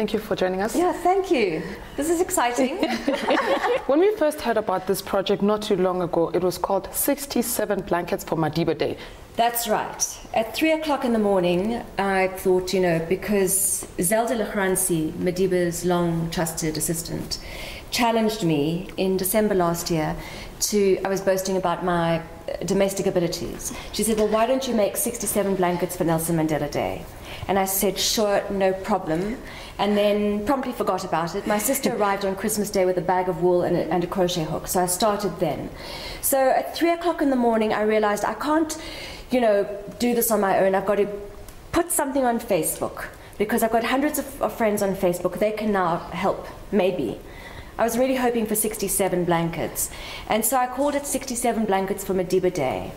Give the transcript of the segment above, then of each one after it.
Thank you for joining us. Yeah, thank you. This is exciting. When we first heard about this project not too long ago, it was called 67 Blankets for Mandela Day. That's right. At 3 o'clock in the morning, I thought, because Zelda Lachransi, Madiba's long trusted assistant, challenged me in December last year I was boasting about my domestic abilities. She said, well, why don't you make 67 blankets for Nelson Mandela Day? And I said, sure, no problem. And then promptly forgot about it. My sister arrived on Christmas Day with a bag of wool and a crochet hook, so I started then. So at 3 o'clock in the morning, I realized I can't, do this on my own. I've got to put something on Facebook, because I've got hundreds of friends on Facebook. They can now help, maybe. I was really hoping for 67 blankets. And so I called it 67 Blankets for Mandela Day.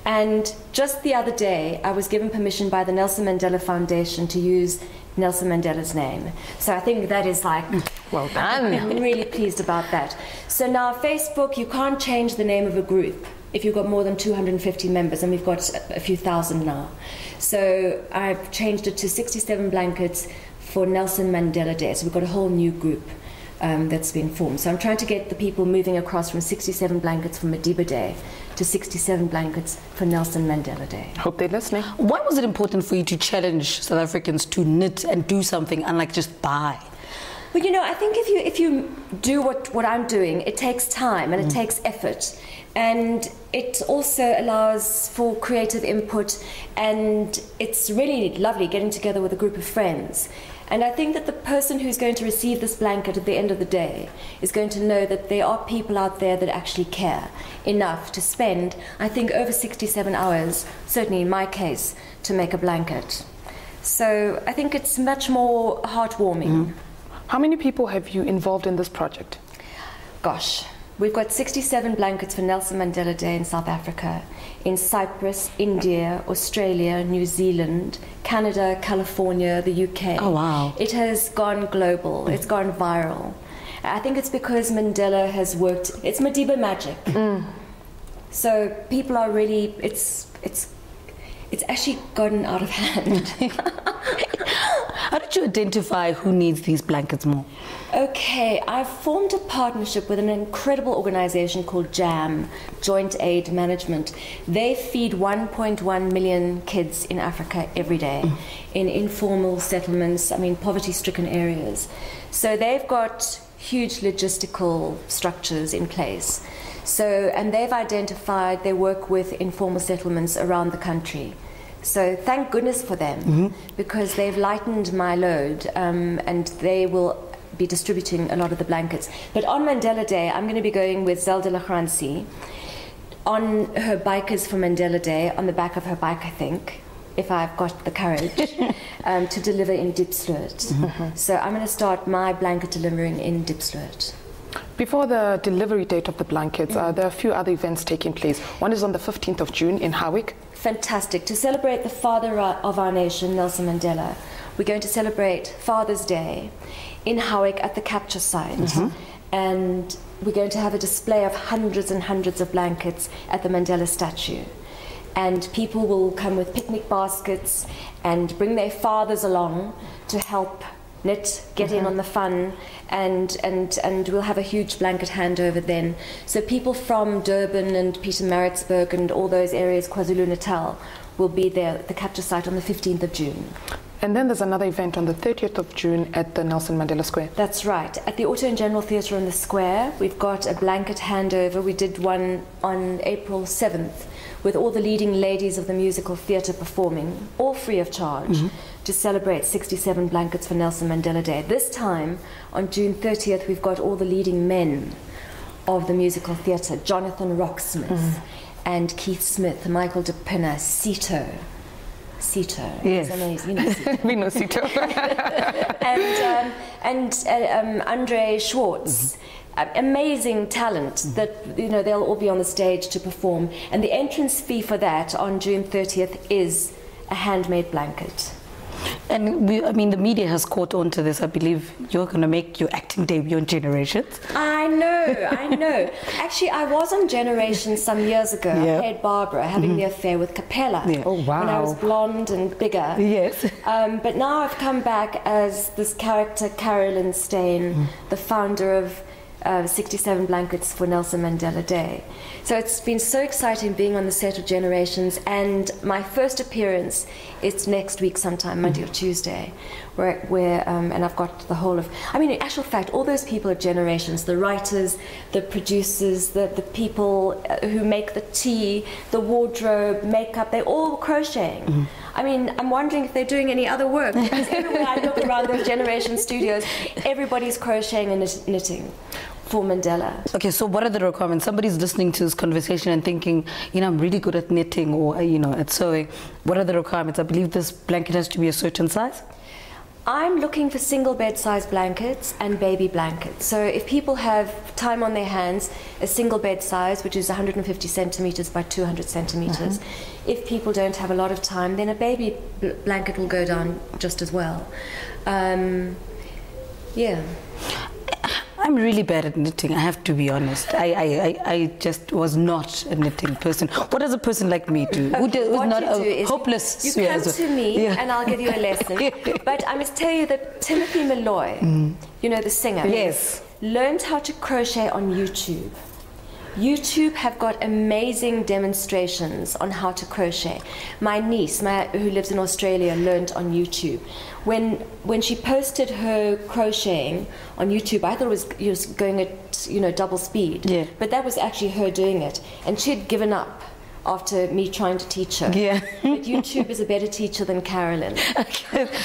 And just the other day, I was given permission by the Nelson Mandela Foundation to use Nelson Mandela's name. So I think that is like, well done. I'm really pleased about that. So now Facebook, you can't change the name of a group if you've got more than 250 members, and we've got a few thousand now. So I've changed it to 67 Blankets for Nelson Mandela Day. So we've got a whole new group that's been formed. So I'm trying to get the people moving across from 67 Blankets for Mandela Day to 67 Blankets for Nelson Mandela Day. Hope they're listening. Why was it important for you to challenge South Africans to knit and do something unlike just buy? Well, I think if you do what I'm doing, it takes time and it takes effort. And it also allows for creative input, and it's really lovely getting together with a group of friends. And I think that the person who's going to receive this blanket at the end of the day is going to know that there are people out there that actually care enough to spend, I think, over 67 hours, certainly in my case, to make a blanket. So I think it's much more heartwarming. How many people have you involved in this project? Gosh, we've got 67 blankets for Nelson Mandela Day in South Africa, in Cyprus, India, Australia, New Zealand, Canada, California, the UK. Oh, wow. It has gone global. It's gone viral. I think it's because Mandela has worked. It's Madiba magic. So people are really. It's actually gotten out of hand. How did you identify who needs these blankets more? Okay, I've formed a partnership with an incredible organization called JAM, Joint Aid Management. They feed 1.1 million kids in Africa every day in informal settlements, poverty-stricken areas. So they've got huge logistical structures in place. And they've identified they work with informal settlements around the country. So thank goodness for them, because they've lightened my load, and they will be distributing a lot of the blankets. But on Mandela Day, I'm going to be going with Zelda Lachransi on her Bikers for Mandela Day, on the back of her bike, I think, if I've got the courage, to deliver in Diepsloot. So I'm going to start my blanket delivering in Diepsloot. Before the delivery date of the blankets, there are a few other events taking place. One is on the 15th of June in Howick. Fantastic. To celebrate the father of our nation, Nelson Mandela, we're going to celebrate Father's Day in Howick at the capture site. And we're going to have a display of hundreds and hundreds of blankets at the Mandela statue. And people will come with picnic baskets and bring their fathers along to help knit, get in on the fun, and we'll have a huge blanket handover then. So people from Durban and Pietermaritzburg and all those areas, KwaZulu-Natal, will be there at the capture site on the 15th of June. And then there's another event on the 30th of June at the Nelson Mandela Square. That's right. At the Auto and General Theatre in the Square, we've got a blanket handover. We did one on April 7th with all the leading ladies of the musical theatre performing, all free of charge, to celebrate 67 blankets for Nelson Mandela Day. This time, on June 30th, we've got all the leading men of the musical theatre, Jonathan Rocksmith and Keith Smith, Michael de Pinna, Sito. Yes. Sito. We know Sito. and Andre Schwartz. Amazing talent that they'll all be on the stage to perform, and the entrance fee for that on June 30th is a handmade blanket. And I mean, the media has caught on to this. I believe you're going to make your acting debut on Generations. I know. Actually, I was on Generations some years ago. Yeah. I played Barbara, having the affair with Capella. Yeah. Oh, wow. When I was blonde and bigger. Yes. But now I've come back as this character, Carolyn Stain, the founder of 67 Blankets for Nelson Mandela Day. So it's been so exciting being on the set of Generations, and my first appearance is next week sometime, Monday or Tuesday, where and I've got the whole of, I mean, in actual fact, all those people at Generations, the writers, the producers, the people who make the tea, the wardrobe, makeup, they're all crocheting. I mean, I'm wondering if they're doing any other work, because everywhere I look around those Generation studios, everybody's crocheting and knitting for Mandela. Okay, so what are the requirements? Somebody's listening to this conversation and thinking, you know, I'm really good at knitting or, you know, at sewing. What are the requirements? I believe this blanket has to be a certain size. I'm looking for single bed size blankets and baby blankets. So if people have time on their hands, a single bed size, which is 150 centimeters by 200 centimeters. If people don't have a lot of time, then a baby blanket will go down just as well. Yeah. I'm really bad at knitting, I have to be honest. I just was not a knitting person. What does a person like me do? Okay, Who's not a hopeless sewer? You come to me and I'll give you a lesson. But I must tell you that Timothy Malloy, you know, the singer, Yes. learned how to crochet on YouTube. YouTube have got amazing demonstrations on how to crochet. My niece, who lives in Australia, learned on YouTube. When she posted her crocheting on YouTube, I thought it was going at, you know, double speed. Yeah. But that was actually her doing it, and she'd given up after me trying to teach her. Yeah. But YouTube is a better teacher than Carolyn.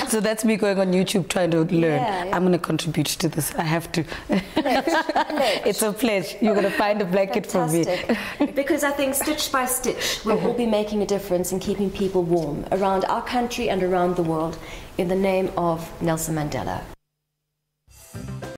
So that's me going on YouTube trying to learn. Yeah. I'm going to contribute to this. I have to. Pledge. It's a pledge. You're going to find a blanket for me. Fantastic. Because I think stitch by stitch, we'll all be making a difference in keeping people warm around our country and around the world in the name of Nelson Mandela.